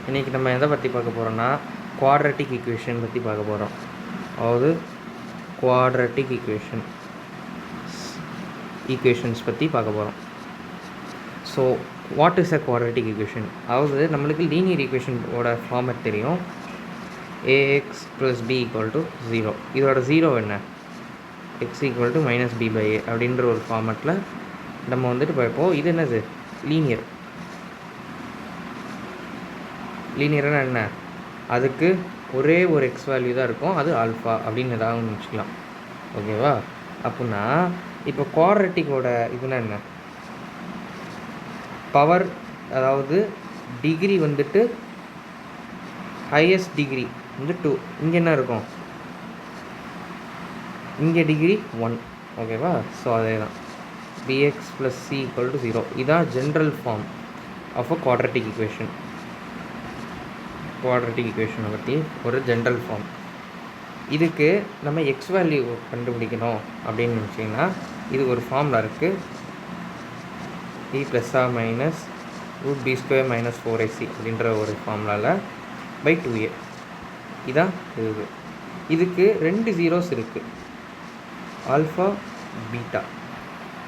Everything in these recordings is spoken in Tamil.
இன்றைக்கி நம்ம எதை பற்றி பார்க்க போகிறோம்னா குவாட்ரட்டிக் ஈக்குவேஷன் பற்றி பார்க்க போகிறோம். அதாவது குவாட்ரட்டிக் ஈக்குவேஷன்ஸ் பற்றி பார்க்க போகிறோம். So what is a quadratic equation? அதாவது நம்மளுக்கு லீனியர் ஈக்குவேஷனோட ஃபார்மேட் தெரியும். ax + b = 0. இதோட 0 என்ன? x = -b/a அப்படின்ற ஒரு ஃபார்மேட்டில் நம்ம வந்துட்டு பார்ப்போம். இது என்னது? லீனியர்னா என்ன? அதுக்கு ஒரே ஒரு எக்ஸ் வேல்யூ தான் இருக்கும், அது ஆல்ஃபா அப்படின்னு ஏதாவது வச்சுக்கலாம். ஓகேவா? அப்படின்னா இப்போ குவாட்ரட்டிக்கோட இதுனா என்ன? பவர், அதாவது டிகிரி வந்துட்டு ஹையஸ்ட் டிகிரி வந்து 2. இங்கே என்ன இருக்கும்? இங்கே டிகிரி 1. ஓகேவா? ஸோ அதே தான் bx + c = 0. இதுதான் general form of a quadratic ஈக்குவேஷனை பற்றி ஒரு ஜென்ரல் ஃபார்ம். இதுக்கு நம்ம எக்ஸ் வேல்யூ கண்டுபிடிக்கணும் அப்படின்னு நினச்சிங்கன்னா இது ஒரு ஃபார்முலா இருக்குது. e ± √b² - 4ac அப்படின்ற ஒரு ஃபார்முலாவில் /2a. இதான் இதுக்கு 2 ஜீரோஸ் இருக்குது, ஆல்ஃபா பீட்டா.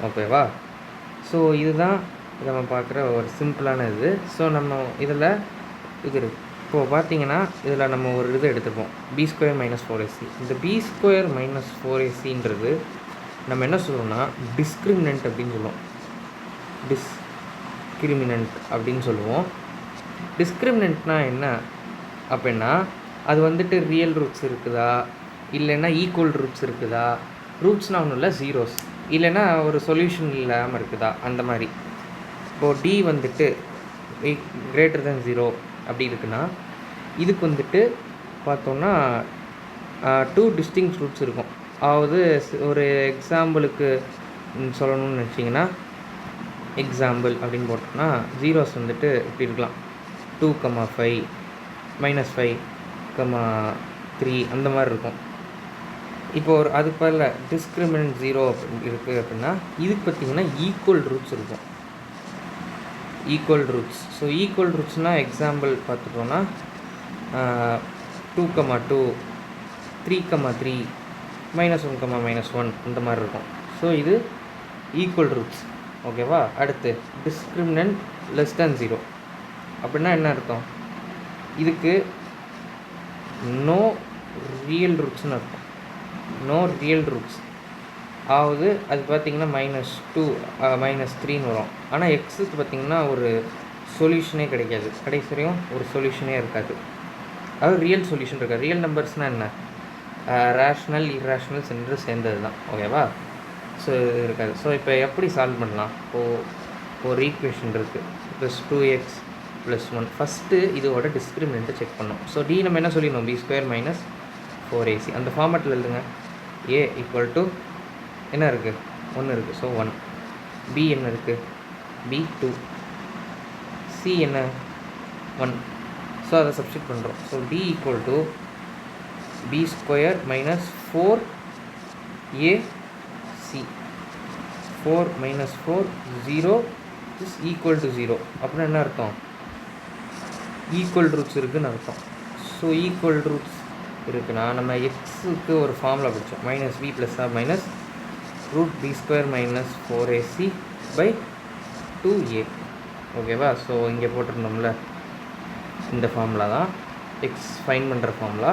ஓகேவா? ஸோ இதுதான் நம்ம பார்க்குற ஒரு சிம்பிளான இது. ஸோ நம்ம இதில் இது இருக்குது. இப்போது பார்த்தீங்கன்னா இதில் நம்ம ஒரு இது எடுத்துப்போம், b² - 4ac. இந்த b² - 4ac நம்ம என்ன சொல்லுவோம்னா டிஸ்கிரிமினன்ட் அப்படின்னு சொல்லுவோம். டிஸ்கிரிமினன்ட்னா என்ன அப்படின்னா அது வந்துட்டு ரியல் ரூட்ஸ் இருக்குதா, இல்லைன்னா ஈக்குவல் ரூட்ஸ் இருக்குதா, ரூட்ஸ்னால் ஒன்றும் இல்லை, ஜீரோஸ், இல்லைன்னா ஒரு சொல்யூஷன் இல்லாமல் இருக்குதா, அந்த மாதிரி. இப்போது டி வந்துட்டு > 0 அப்படி இருக்குன்னா இதுக்கு வந்துட்டு பார்த்தோன்னா 2 டிஸ்டிங்க்ட் ரூட்ஸ் இருக்கும். அதாவது ஒரு எக்ஸாம்பிளுக்கு சொல்லணும்னு நினச்சிங்கன்னா எக்ஸாம்பிள் அப்படின்னு போட்டோம்னா ஜீரோஸ் வந்துட்டு இப்படி இருக்கலாம், 2, 5, -5, 3 அந்த மாதிரி இருக்கும். இப்போ ஒரு அது பல டிஸ்கிரிமினன்ட் 0 இருக்குது அப்படின்னா இதுக்கு பார்த்திங்கன்னா ஈக்குவல் ரூட்ஸ் இருக்கும். ஸோ ஈக்குவல் ரூட்ஸ்னால் எக்ஸாம்பிள் பார்த்துட்டோன்னா 2, 2, 3, 3, -1, -1 இந்த மாதிரி இருக்கும். ஸோ இது ஈக்குவல் ரூட்ஸ். ஓகேவா? அடுத்து டிஸ்கிரிமினன்ட் <0 அப்படின்னா என்ன அர்த்தம்? இதுக்கு நோ ரியல் ரூட்ஸ்னு அர்த்தம். நோ ரியல் ரூட்ஸ், அதாவது அது பார்த்திங்கன்னா -2, -3ன்னு வரும். ஆனால் எக்ஸுக்கு பார்த்திங்கன்னா ஒரு சொல்யூஷனே கிடைக்காது, கடைசி வரையும் ஒரு சொல்யூஷனே இருக்காது. அதாவது ரியல் சொல்யூஷன் இருக்காது. ரியல் நம்பர்ஸ்னால் என்ன? ரேஷ்னல் இர்ரேஷ்னல்ஸ் என்று சேர்ந்தது தான். ஓகேவா? ஸோ இது இருக்காது. ஸோ இப்போ எப்படி சால்வ் பண்ணலாம்? ஒரு ஈக்குவேஷன் இருக்குது, +2x + 1. ஃபஸ்ட்டு இதோட டிஸ்கிரிமினண்ட்டை செக் பண்ணோம். ஸோ டி நம்ம என்ன சொல்லிடணும்? b² - 4ac. அந்த ஃபார்மேட்டில் எழுதுங்க. a = என்ன இருக்குது? 1 இருக்குது, ஸோ 1. b என்ன இருக்குது? b 2. c என்ன? 1. ஸோ அதை சப்ஸ்டிட் பண்ணுறோம். So d = b² - 4ac. 4 - 4 0 = 0 அப்படின்னா என்ன அர்த்தம்? ஈக்குவல் ரூட்ஸ் இருக்குதுன்னு அர்த்தம். ஸோ ஈக்குவல் ரூட்ஸ் இருக்குன்னா நம்ம எக்ஸுக்கு ஒரு ஃபார்முலா படித்தோம், -b + √b² - 4ac/2a. ஓகேவா? ஸோ இங்கே போட்டிருந்தோம்ல, இந்த ஃபார்முலா தான் எக்ஸ் ஃபைன் பண்ணுற ஃபார்முலா.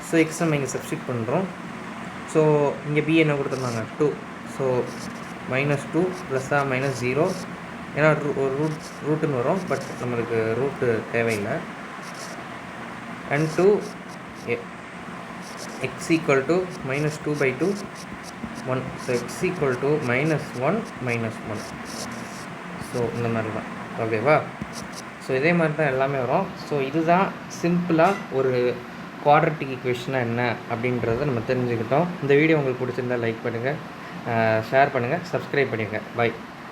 ஸோ எக்ஸ் நம்ம இங்கே சப்ஸ்டிட் பண்ணுறோம். ஸோ இங்கே b என்ன கொடுத்துருந்தாங்க? 2. ஸோ -2 ± 0, ஏன்னா ஒரு ரூட்டுன்னு வரும், பட் நம்மளுக்கு ரூட்டு தேவையில்லை. and 2 x = -2/2 1. So x = -1 -1. So இந்த மாதிரி தான். ஓகேவா? ஸோ இதே மாதிரி தான் எல்லாமே வரும். ஸோ இதுதான் சிம்பிளாக ஒரு குவாட்ரட்டிக் ஈக்குவேஷனாக என்ன அப்படின்றத நம்ம தெரிஞ்சுக்கிட்டோம். இந்த வீடியோ உங்களுக்கு பிடிச்சிருந்தால் லைக் பண்ணுங்கள், ஷேர் பண்ணுங்கள், சப்ஸ்கிரைப் பண்ணிடுங்க. பை.